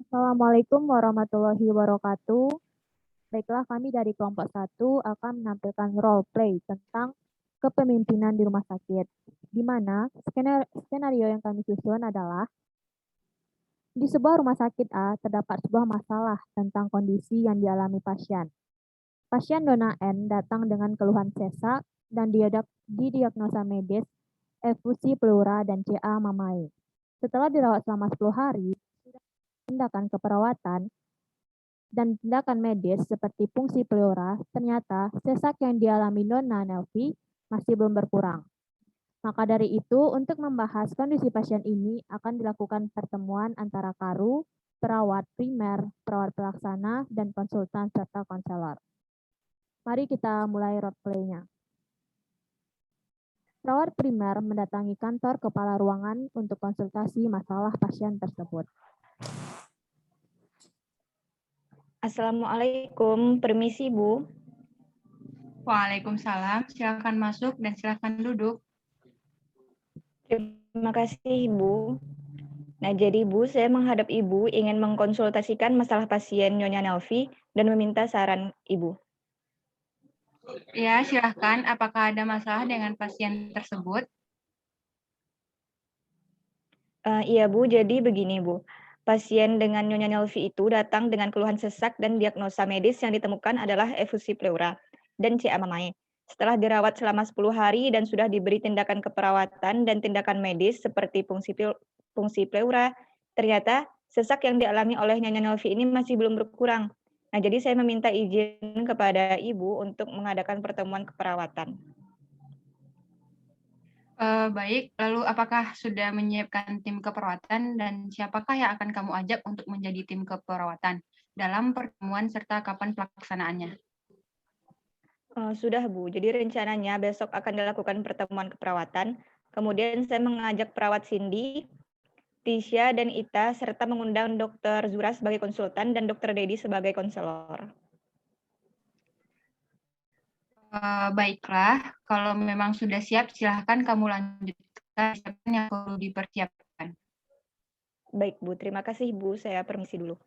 Assalamualaikum warahmatullahi wabarakatuh. Baiklah, kami dari kelompok 1 akan menampilkan role play tentang kepemimpinan di rumah sakit, di mana skenario yang kami susun adalah di sebuah rumah sakit A terdapat sebuah masalah tentang kondisi yang dialami pasien. Pasien Dona N datang dengan keluhan sesak dan didiagnosa medis efusi pleura dan CA mamai. Setelah dirawat selama 10 hari, tindakan keperawatan dan tindakan medis seperti fungsi pleura, ternyata sesak yang dialami Nona Nelvi masih belum berkurang. Maka dari itu, untuk membahas kondisi pasien ini akan dilakukan pertemuan antara Karu, perawat primer, perawat pelaksana, dan konsultan serta konselor. Mari kita mulai role play-nya. Perawat primer mendatangi kantor kepala ruangan untuk konsultasi masalah pasien tersebut. Assalamualaikum, permisi Bu. Waalaikumsalam, silakan masuk dan silakan duduk. Terima kasih Bu. Nah jadi Bu, saya menghadap Ibu ingin mengkonsultasikan masalah pasien Nyonya Nelvi dan meminta saran Ibu. Ya, silakan. Apakah ada masalah dengan pasien tersebut? Iya Bu, jadi begini Bu. Pasien dengan Nyonya Nelvi itu datang dengan keluhan sesak dan diagnosa medis yang ditemukan adalah efusi pleura dan CA mamai. Setelah dirawat selama 10 hari dan sudah diberi tindakan keperawatan dan tindakan medis seperti fungsi pleura, ternyata sesak yang dialami oleh Nyonya Nelvi ini masih belum berkurang. Nah, jadi saya meminta izin kepada Ibu untuk mengadakan pertemuan keperawatan. Baik, lalu apakah sudah menyiapkan tim keperawatan dan siapakah yang akan kamu ajak untuk menjadi tim keperawatan dalam pertemuan serta kapan pelaksanaannya? Sudah Bu, jadi rencananya besok akan dilakukan pertemuan keperawatan. Kemudian saya mengajak perawat Cindy, Tisha, dan Ita, serta mengundang Dr. Zura sebagai konsultan dan Dr. Dedi sebagai konselor. Baiklah, kalau memang sudah siap, silahkan kamu lanjutkan yang perlu dipersiapkan. Baik Bu, terima kasih Bu, saya permisi dulu.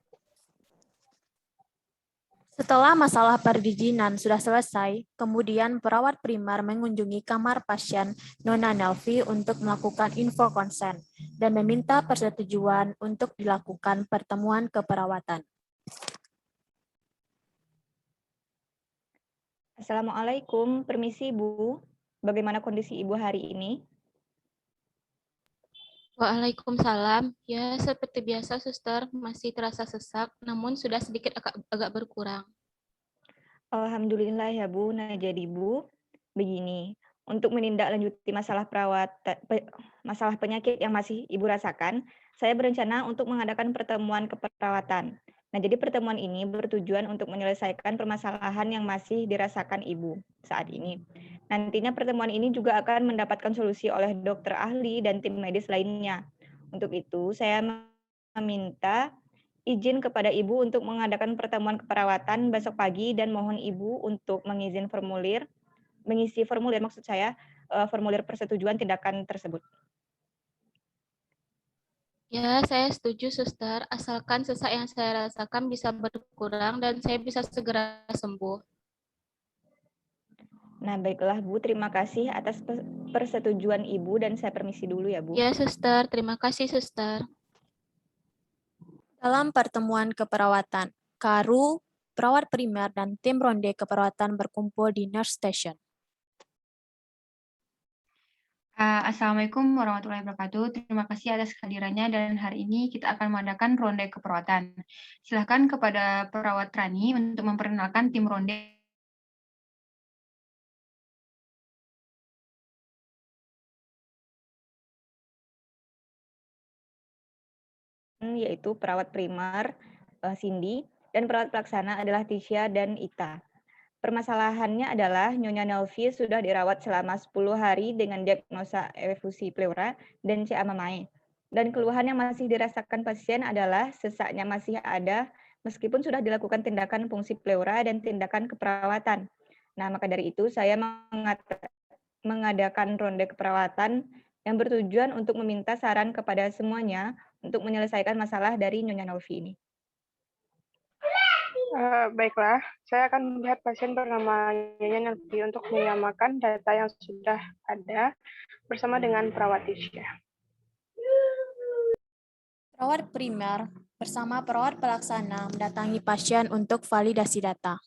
Setelah masalah perizinan sudah selesai, kemudian perawat primer mengunjungi kamar pasien Nona Nelvi untuk melakukan info konsen dan meminta persetujuan untuk dilakukan pertemuan keperawatan. Assalamualaikum, permisi Bu. Bagaimana kondisi Ibu hari ini? Waalaikumsalam. Ya, seperti biasa, Suster, masih terasa sesak, namun sudah sedikit agak berkurang. Alhamdulillah ya Bu. Nah jadi Bu, begini, untuk menindaklanjuti masalah penyakit yang masih Ibu rasakan, saya berencana untuk mengadakan pertemuan keperawatan. Nah, jadi pertemuan ini bertujuan untuk menyelesaikan permasalahan yang masih dirasakan Ibu saat ini. Nantinya pertemuan ini juga akan mendapatkan solusi oleh dokter ahli dan tim medis lainnya. Untuk itu, saya meminta izin kepada Ibu untuk mengadakan pertemuan keperawatan besok pagi dan mohon Ibu untuk mengisi formulir maksud saya, formulir persetujuan tindakan tersebut. Ya, saya setuju, Suster, asalkan sesak yang saya rasakan bisa berkurang dan saya bisa segera sembuh. Nah, baiklah Bu, terima kasih atas persetujuan Ibu dan saya permisi dulu ya Bu. Ya, Suster, terima kasih, Suster. Dalam pertemuan keperawatan, Karu, perawat primer, dan tim ronde keperawatan berkumpul di nurse station. Assalamualaikum warahmatullahi wabarakatuh. Terima kasih atas kehadirannya dan hari ini kita akan mengadakan ronde keperawatan. Silakan kepada perawat Rani untuk memperkenalkan tim ronde. Yaitu perawat primer Cindy dan perawat pelaksana adalah Tisha dan Ita. Permasalahannya adalah Nyonya Nelvi sudah dirawat selama 10 hari dengan diagnosa efusi pleura dan CA mamai. Dan keluhan yang masih dirasakan pasien adalah sesaknya masih ada meskipun sudah dilakukan tindakan fungsi pleura dan tindakan keperawatan. Nah, maka dari itu saya mengadakan ronde keperawatan yang bertujuan untuk meminta saran kepada semuanya untuk menyelesaikan masalah dari Nyonya Nelvi ini. Baiklah, saya akan melihat pasien bernama Nyonya Nelvi untuk menyamakan data yang sudah ada bersama dengan perawat Tisha. Perawat primer bersama perawat pelaksana mendatangi pasien untuk validasi data.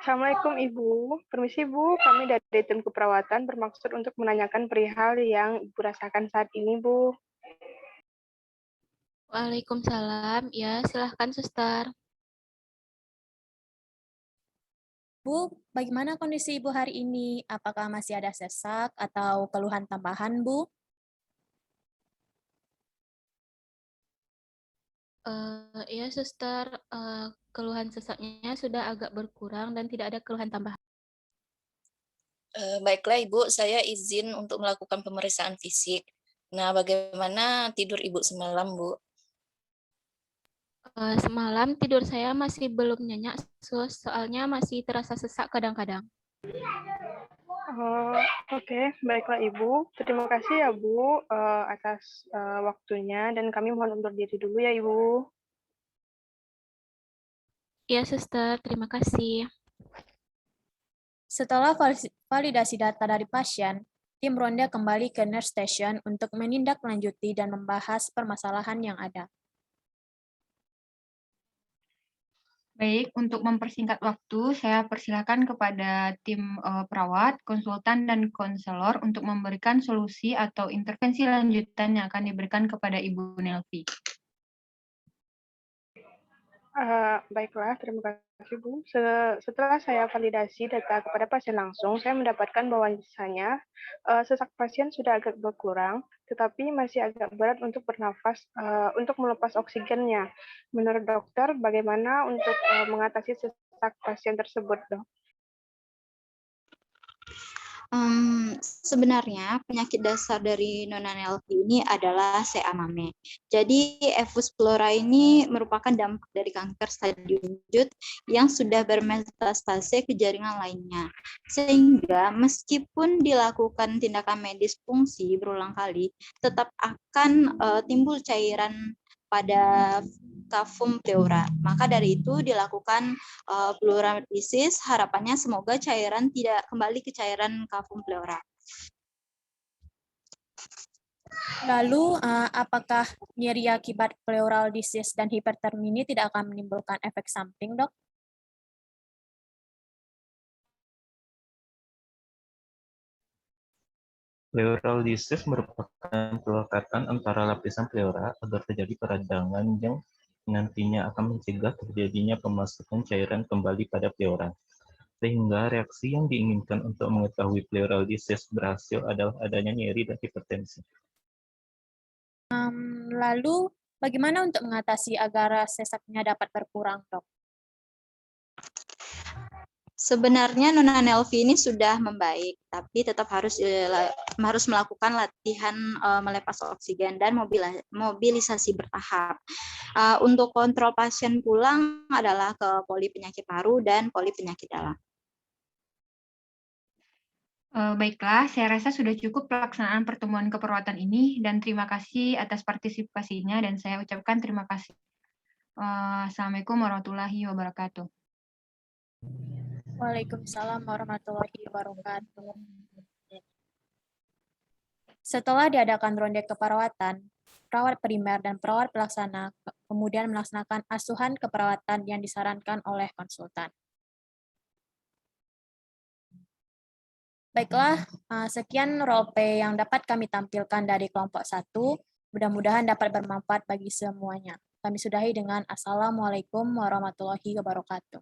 Assalamualaikum Ibu. Permisi Bu, kami dari tim keperawatan bermaksud untuk menanyakan perihal yang Ibu rasakan saat ini Bu. Waalaikumsalam. Ya, silahkan, Suster. Bu, bagaimana kondisi Ibu hari ini? Apakah masih ada sesak atau keluhan tambahan, Bu? Ya, Suster. Keluhan sesaknya sudah agak berkurang dan tidak ada keluhan tambahan. Baiklah Ibu, saya izin untuk melakukan pemeriksaan fisik. Nah, bagaimana tidur Ibu semalam, Bu? Semalam tidur saya masih belum nyenyak, Sus. Soalnya masih terasa sesak kadang-kadang. Oke, baiklah Ibu. Terima kasih ya Bu atas waktunya dan kami mohon undur diri dulu ya Ibu. Ya, Suster. Terima kasih. Setelah validasi data dari pasien, tim ronde kembali ke nurse station untuk menindaklanjuti dan membahas permasalahan yang ada. Baik, untuk mempersingkat waktu, saya persilakan kepada tim perawat, konsultan, dan konselor untuk memberikan solusi atau intervensi lanjutan yang akan diberikan kepada Ibu Nelvi. Baiklah, terima kasih Bu. Setelah saya validasi data kepada pasien langsung, saya mendapatkan bahwasanya sesak pasien sudah agak berkurang, tetapi masih agak berat untuk bernafas, untuk melepas oksigennya. Menurut dokter, bagaimana untuk mengatasi sesak pasien tersebut, Dok? Sebenarnya penyakit dasar dari Nona Nelvi ini adalah CA-MAME. Jadi Evus pleura ini merupakan dampak dari kanker stadium lanjut yang sudah bermetastase ke jaringan lainnya. Sehingga meskipun dilakukan tindakan medis fungsi berulang kali, tetap akan timbul cairan pada kafum pleura. Maka dari itu dilakukan pleuralisis, harapannya semoga cairan tidak kembali ke cairan kafum pleura. Lalu, apakah nyeri akibat pleural disease dan hipertermi ini tidak akan menimbulkan efek samping, Dok? Pleural disease merupakan pelekatan antara lapisan pleura agar terjadi peradangan yang nantinya akan mencegah terjadinya pemasukan cairan kembali pada pleura. Sehingga reaksi yang diinginkan untuk mengetahui pleural disease berhasil adalah adanya nyeri dan hipertensi. Lalu, bagaimana untuk mengatasi agar sesaknya dapat berkurang, Dok? Sebenarnya Nona Nelvi ini sudah membaik, tapi tetap harus melakukan latihan melepas oksigen dan mobilisasi bertahap. Untuk kontrol pasien pulang adalah ke poli penyakit paru dan poli penyakit dalam. Baiklah, saya rasa sudah cukup pelaksanaan pertemuan keperawatan ini dan terima kasih atas partisipasinya dan saya ucapkan terima kasih. Assalamualaikum warahmatullahi wabarakatuh. Waalaikumsalam warahmatullahi wabarakatuh. Setelah diadakan ronde keperawatan, perawat primer dan perawat pelaksana kemudian melaksanakan asuhan keperawatan yang disarankan oleh konsultan. Baiklah, sekian role play yang dapat kami tampilkan dari kelompok 1. Mudah-mudahan dapat bermanfaat bagi semuanya. Kami sudahi dengan Assalamualaikum warahmatullahi wabarakatuh.